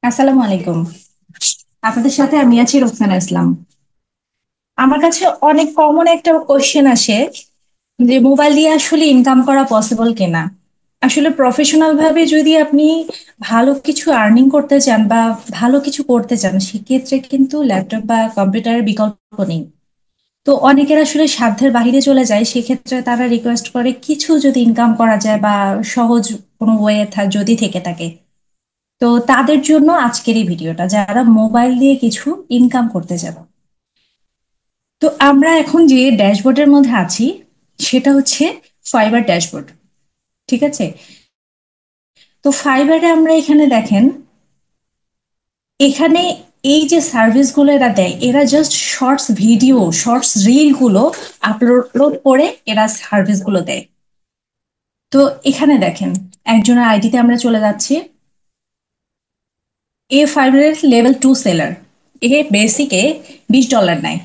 আসসালামু আলাইকুম। আপনাদের সাথে আমি আছি রোকসানা ইসলাম। আমার কাছে অনেক কমন একটা কোশ্চেন আসে যে মোবাইল দিয়ে আসলে ইনকাম করা পসিবল কিনা। আসলে প্রফেশনাল ভাবে যদি আপনি ভালো কিছু আর্নিং করতে চান বা ভালো কিছু করতে চান, সেক্ষেত্রে কিন্তু ল্যাপটপ বা কম্পিউটারের বিকল্প নেই। তো অনেকের আসলে সাধ্যের বাইরে চলে যায়, সেক্ষেত্রে তারা রিকোয়েস্ট করে কিছু যদি ইনকাম করা যায় বা সহজ কোনো ওয়ে যদি থেকে থাকে। তো তাদের জন্য আজকের এই ভিডিওটা, যারা মোবাইল দিয়ে কিছু ইনকাম করতে যাবে। তো আমরা এখন যে ড্যাশবোর্ডের মধ্যে আছি সেটা হচ্ছে ফাইবার ড্যাশবোর্ড। ঠিক আছে। তো ফাইবারে আমরা এখানে দেখেন, এখানে এই যে সার্ভিসগুলো এরা দেয়, এরা just shorts video, shorts reel গুলো আপলোড করে এরা সার্ভিসগুলো দেয়। তো এখানে দেখেন, একজনের আইডিতে আমরা চলে যাচ্ছি। এ ফাইবারের লেভেল 2 সেলার। এ বেসিকে $20 নেয়,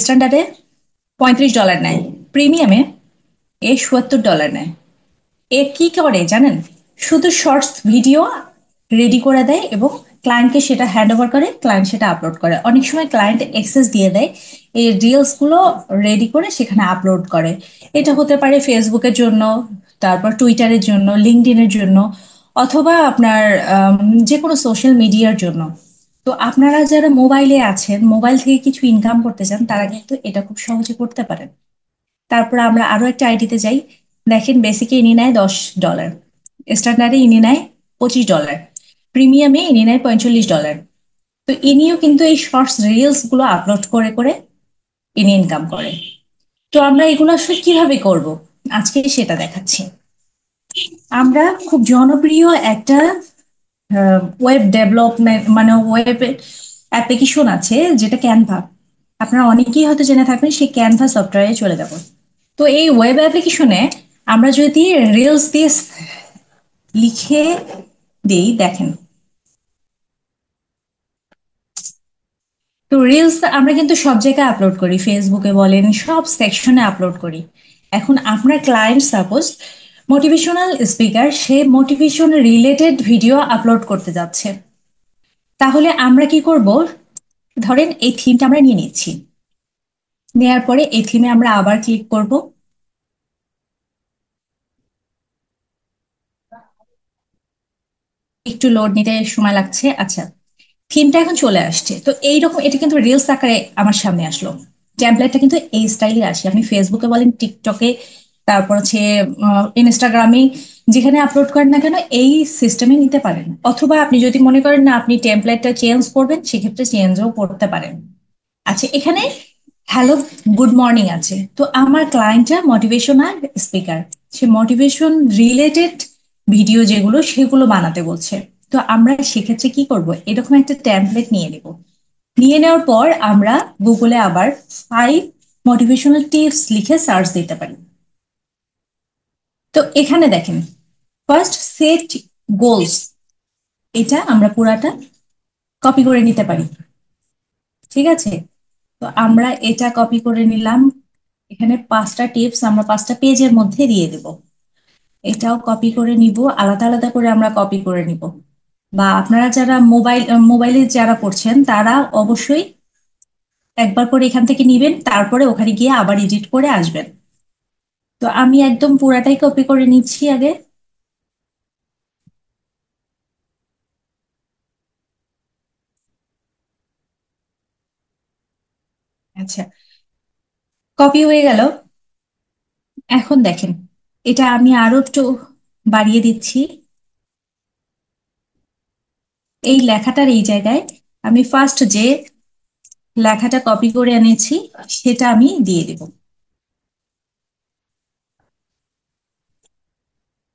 স্ট্যান্ডার্ডে $35 নেয়, প্রিমিয়ামে $70 নেয়। এ কি করে জানেন? শুধু শর্টস ভিডিও রেডি করে দেয় এবং ক্লায়েন্টকে সেটা হ্যান্ড ওভার করে, ক্লায়েন্ট সেটা আপলোড করে। অনেক সময় ক্লায়েন্ট অ্যাক্সেস দিয়ে দেয়, এই রিলস গুলো রেডি করে সেখানে আপলোড করে। এটা হতে পারে ফেসবুকের জন্য, তারপর টুইটারের জন্য, লিঙ্কডইনের জন্য, অথবা আপনার যে কোনো সোশ্যাল মিডিয়ার জন্য। তো আপনারা যারা মোবাইলে আছেন, মোবাইল থেকে কিছু ইনকাম করতে চান, তারা কিন্তু এটা খুব সহজে করতে পারেন। তারপর আমরা আরো একটা আইডিতে যাই। দেখেন, বেসিকে ইনি নেয় $10, স্ট্যান্ডার্ডে ইনি নেয় $25, প্রিমিয়ামে ইনি নেয় $45। তো ইনিও কিন্তু এই শর্টস রিলস গুলো আপলোড করে করে ইনি ইনকাম করে। তো আমরা এগুলো আসলে কিভাবে করব, আজকে সেটা দেখাচ্ছি। আমরা খুব জনপ্রিয় একটা ওয়েব ডেভেলপমেন্ট মানে ওয়েব অ্যাপ্লিকেশন আছে, যেটা ক্যানভা। আপনারা অনেকেই হয়তো জেনে থাকবেন, সেই ক্যানভা সফটওয়্যারে চলে যাব। তো এই ওয়েব অ্যাপ্লিকেশনে আমরা যদি রিলস দিয়ে লিখে দেই, দেখেন। তো রিলস আমরা কিন্তু সব জায়গায় আপলোড করি, ফেসবুকে বলেন, সব সেকশনে আপলোড করি। এখন আপনার ক্লায়েন্ট সাপোজ মোটিভেশনাল স্পিকার, সে মোটিভেশন রিলেটেড ভিডিও আপলোড করতে যাচ্ছে। তাহলে আমরা কি করব? ধরেন এই থিমটা আমরা নিয়ে নিচ্ছি, নেয়ার পরে এই থিমে আমরা আবার ক্লিক করব। একটু লোড নিতে সময় লাগছে। আচ্ছা, থিমটা এখন চলে আসছে। তো এইরকম এটা কিন্তু রিলস আকারে আমার সামনে আসলো। টেমপ্লেটটা কিন্তু এই স্টাইলে আসে, আপনি ফেসবুকে বলেন, টিকটকে, তারপর হচ্ছে ইনস্টাগ্রামে, যেখানে আপলোড করেন না কেন এই সিস্টেমে নিতে পারেন। অথবা আপনি যদি মনে করেন না আপনি টেমপ্লেটটা চেঞ্জ করবেন, সেক্ষেত্রে চেঞ্জও করতে পারেন। আচ্ছা, এখানে হ্যালো গুড মর্নিং আছে। তো আমার ক্লায়েন্টটা মোটিভেশনাল স্পিকার, সে মোটিভেশন রিলেটেড ভিডিও যেগুলো সেগুলো বানাতে বলছে। তো আমরা সেক্ষেত্রে কি করব, এরকম একটা টেমপ্লেট নিয়ে নেব। নিয়ে নেওয়ার পর আমরা গুগলে আবার 5 মোটিভেশনাল টিপস লিখে সার্চ দিতে পারি। তো এখানে দেখেন, ফার্স্ট সেট গোলস, এটা আমরা পুরাটা কপি করে নিতে পারি। ঠিক আছে। তো আমরা এটা কপি করে নিলাম। এখানে 5টা টিপস আমরা 5টা পেজের মধ্যে দিয়ে দেব। এটাও কপি করে নিব, আলাদা আলাদা করে আমরা কপি করে নিব। বা আপনারা যারা মোবাইলে যারা পড়ছেন, তারা অবশ্যই একবার করে এখান থেকে নিবেন, তারপরে ওখানে গিয়ে আবার এডিট করে আসবেন। তো আমি একদম পুরাটাই কপি করে নিচ্ছি আগে। আচ্ছা, কপি হয়ে গেল। এখন দেখেন, এটা আমি আরো একটু বাড়িয়ে দিচ্ছি। এই লেখাটার এই জায়গায় আমি ফার্স্ট যে লেখাটা কপি করে এনেছি সেটা আমি দিয়ে দেব।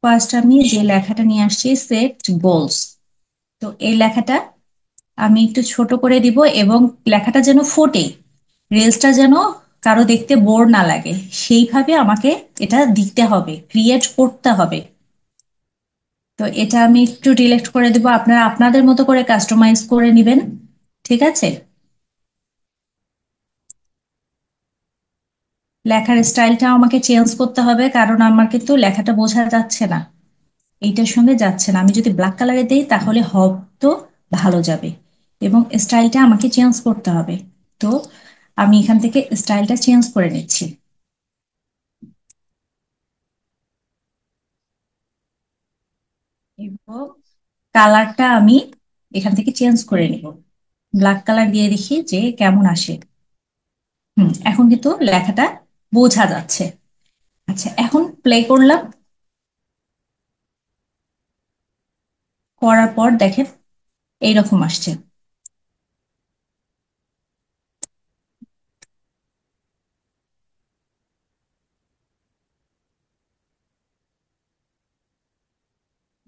ফার্স্ট আমি যে লেখাটা নিয়ে আসছি, সেট গোলস। তো এই লেখাটা আমি একটু ছোট করে দিব, এবং লেখাটা যেন ফোটে, রিলসটা যেন কারো দেখতে বোর না লাগে, সেইভাবে আমাকে এটা দিতে হবে, ক্রিয়েট করতে হবে। তো এটা আমি একটু ডিলেক্ট করে দেবো, আপনারা আপনাদের মতো করে কাস্টমাইজ করে নেবেন। ঠিক আছে। লেখার স্টাইলটা আমাকে চেঞ্জ করতে হবে, কারণ আমার কিন্তু লেখাটা বোঝা যাচ্ছে না, এইটার সঙ্গে যাচ্ছে না। আমি যদি ব্ল্যাক কালারে দিই তাহলে হয়তো ভালো যাবে এবং স্টাইলটা আমাকে চেঞ্জ করতে হবে। তো আমি এখান থেকে স্টাইলটা চেঞ্জ করে নিচ্ছি এবং কালারটা আমি এখান থেকে চেঞ্জ করে নিব, ব্ল্যাক কালার দিয়ে দেখি যে কেমন আসে। এখন কিন্তু লেখাটা বোঝা যাচ্ছে। আচ্ছা, এখন প্লে করলাম, করার পর দেখেন এইরকম আসছে।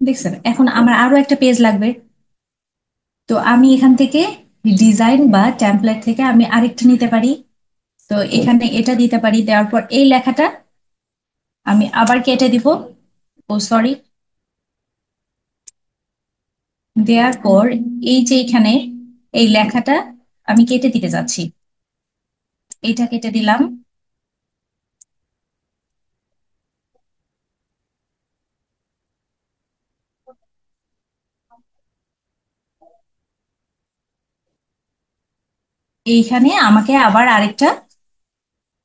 দেখছেন? এখন আমার আরো একটা পেজ লাগবে। তো আমি এখান থেকে ডিজাইন বা টেমপ্লেট থেকে আমি আরেকটা নিতে পারি। তো এখানে এটা দিতে পারি, দেওয়ার পর এই লেখাটা আমি আবার কেটে দিব। ও সরি, দেওয়ার পর এই যে এখানে এই লেখাটা আমি কেটে দিতে যাচ্ছি, এইটা কেটে দিলাম। এইখানে আমাকে আবার আরেকটা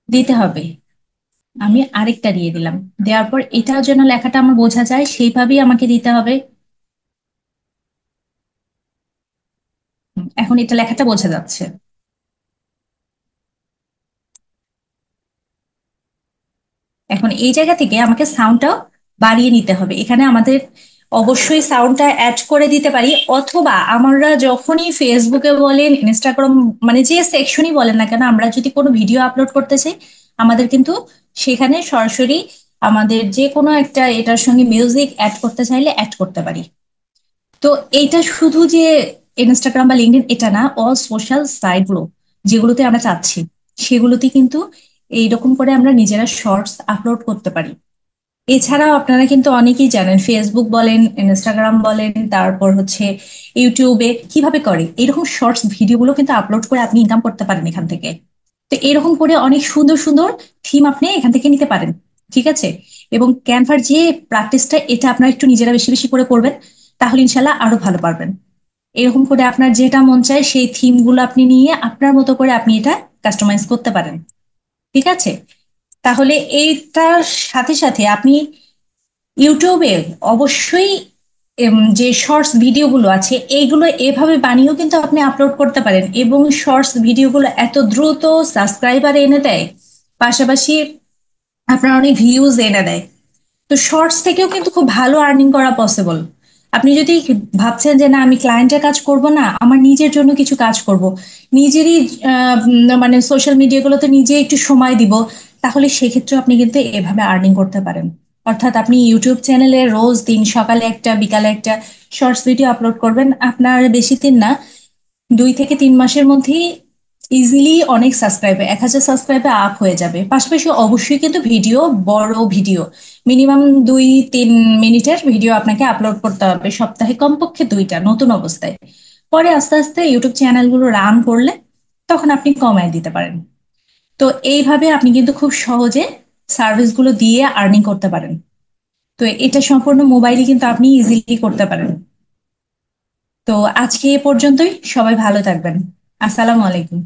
দিতে হবে, আমি আরেকটা দিয়ে দিলাম। দেওয়ার পর এটাও যেন লেখাটা আমার বোঝা যায় সেইভাবেই আমাকে দিতে হবে। এখন এটা লেখাটা বোঝা যাচ্ছে। এখন এই জায়গা থেকে আমাকে সাউন্ডটাও বাড়িয়ে নিতে হবে। এখানে আমাদের অবশ্যই সাউন্ডটা অ্যাড করে দিতে পারি, অথবা আমরা যখনই ফেসবুকে বলেন, ইনস্টাগ্রাম, মানে যে সেকশনই বলেন না কেন, আমরা যদি কোনো ভিডিও আপলোড করতে চাই, আমাদের কিন্তু সেখানে সরাসরি আমাদের যে কোনো একটা এটার সঙ্গে মিউজিক অ্যাড করতে চাইলে অ্যাড করতে পারি। তো এইটা শুধু যে ইনস্টাগ্রাম বা লিঙ্কডইন এটা না, অল সোশ্যাল সাইট গুলো যেগুলোতে আমরা চাচ্ছি সেগুলোতে কিন্তু এইরকম করে আমরা নিজেরা শর্টস আপলোড করতে পারি। এছাড়াও আপনারা কিন্তু অনেকেই জানেন, ফেসবুক বলেন, ইনস্টাগ্রাম বলেন, তারপর হচ্ছে ইউটিউবে কিভাবে করে এরকম শর্টস ভিডিওগুলো কিন্তু আপলোড করে আপনি ইনকাম করতে পারেন এখান থেকে। তো এরকম করে অনেক সুন্দর সুন্দর থিম আপনি এখান থেকে নিতে পারেন। ঠিক আছে? এবং ক্যানভার যে প্র্যাকটিসটা এটা আপনারা একটু নিজেরা বেশি বেশি করে করবেন, তাহলে ইনশাল্লাহ আরো ভালো পারবেন। এরকম করে আপনার যেটা মন চায় সেই থিম গুলো আপনি নিয়ে আপনার মতো করে আপনি এটা কাস্টমাইজ করতে পারেন। ঠিক আছে? তাহলে এইটার সাথে সাথে আপনি ইউটিউবে অবশ্যই যে শর্টস ভিডিওগুলো আছে এইগুলো এভাবে বানিয়েও কিন্তু আপনি আপলোড করতে পারেন, এবং শর্টস ভিডিওগুলো এত দ্রুত সাবস্ক্রাইবার এনে দেয়, পাশাপাশি আপনার অনেক ভিউজ এনে দেয়। তো শর্টস থেকেও কিন্তু খুব ভালো আর্নিং করা পসিবল। আপনি যদি ভাবছেন যে না আমি ক্লায়েন্টের কাজ করব না, আমার নিজের জন্য কিছু কাজ করব, নিজেরই মানে সোশ্যাল মিডিয়াগুলোতে নিজে একটু সময় দিব, তাহলে সেক্ষেত্রে আপনি কিন্তু এভাবে আর্নিং করতে পারেন। অর্থাৎ আপনি ইউটিউব চ্যানেলে রোজ দিন সকালে একটা বিকালে একটা শর্টস ভিডিও আপলোড করবেন, আপনার বেশি দিন না, 2 থেকে 3 মাসের মধ্যেই ইজিলি অনেক সাবস্ক্রাইবার, 1000 সাবস্ক্রাইবার আপ হয়ে যাবে। পাশাপাশি অবশ্যই কিন্তু ভিডিও, বড় ভিডিও, মিনিমাম 2-3 মিনিটের ভিডিও আপনাকে আপলোড করতে হবে সপ্তাহে, কমপক্ষে 2টা নতুন অবস্থায়। পরে আস্তে আস্তে ইউটিউব চ্যানেলগুলো রান করলে তখন আপনি কমায় দিতে পারেন। তো এইভাবে আপনি কিন্তু খুব সহজে সার্ভিসগুলো দিয়ে আর্নিং করতে পারেন। তো এটা সম্পূর্ণ মোবাইলে কিন্তু আপনি ইজিলি করতে পারেন। তো আজকে এ পর্যন্তই, সবাই ভালো থাকবেন। আসসালামু আলাইকুম।